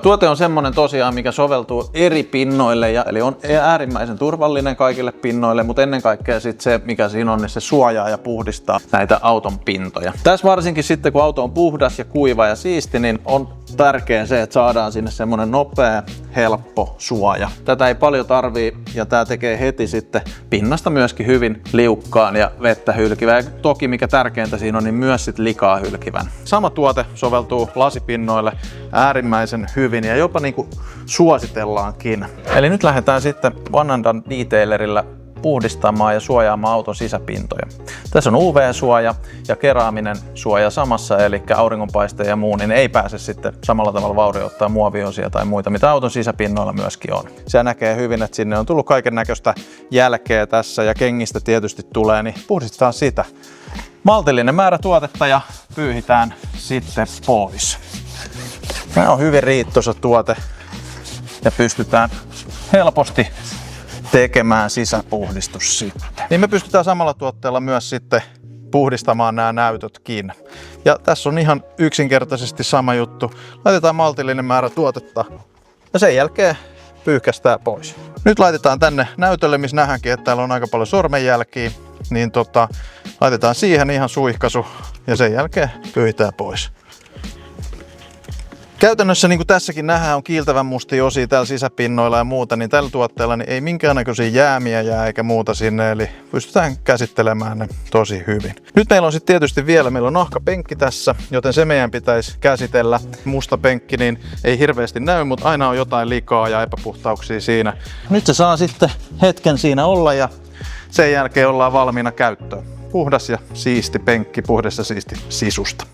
Tuote on semmonen tosiaan, mikä soveltuu eri pinnoille, eli on äärimmäisen turvallinen kaikille pinnoille, mutta ennen kaikkea sit se, mikä siinä on, niin se suojaa ja puhdistaa näitä auton pintoja. Tässä varsinkin sitten, kun auto on puhdas ja kuiva ja siisti, niin on tärkeää se, että saadaan sinne semmonen nopea, helppo suoja. Tätä ei paljon tarvii ja tää tekee heti sitten pinnasta myöskin hyvin liukkaan ja vettä hylkivän. Ja toki mikä tärkeintä siinä on, niin myös sit likaa hylkivän. Sama tuote soveltuu lasipinnoille äärimmäisen hyvin ja jopa niinku suositellaankin. Eli nyt lähdetään sitten One and Done Detailerillä puhdistamaan ja suojaamaan auton sisäpintoja. Tässä on UV-suoja ja keraaminen suoja samassa, eli auringonpaiste ja muu, niin ei pääse sitten samalla tavalla vaurioittaa muoviosia tai muita, mitä auton sisäpinnoilla myöskin on. Se näkee hyvin, että sinne on tullut kaiken näköistä jälkeä tässä ja kengistä tietysti tulee, niin puhdistetaan sitä. Maltillinen määrä tuotetta ja pyyhitään sitten pois. Tämä on hyvin riittoisa tuote ja pystytään helposti tekemään sisäpuhdistus sitten. Niin me pystytään samalla tuotteella myös sitten puhdistamaan nämä näytötkin. Ja tässä on ihan yksinkertaisesti sama juttu. Laitetaan maltillinen määrä tuotetta ja sen jälkeen pyyhkästään pois. Nyt laitetaan tänne näytölle, missä nähdäänkin, että täällä on aika paljon sormenjälkiä. Niin laitetaan siihen ihan suihkaisu ja sen jälkeen pyyhitään pois. Käytännössä, niin kuin tässäkin nähdään, on kiiltävän mustia osia täällä sisäpinnoilla ja muuta, niin tällä tuotteella niin ei minkäännäköisiä jäämiä jää eikä muuta sinne, eli pystytään käsittelemään ne tosi hyvin. Nyt meillä on sitten tietysti vielä, meillä on nahkapenkki tässä, joten se meidän pitäisi käsitellä. Musta penkki niin ei hirveästi näy, mutta aina on jotain likaa ja epäpuhtauksia siinä. Nyt se saa sitten hetken siinä olla ja sen jälkeen ollaan valmiina käyttöön. Puhdas ja siisti penkki, puhdas ja siisti sisusta.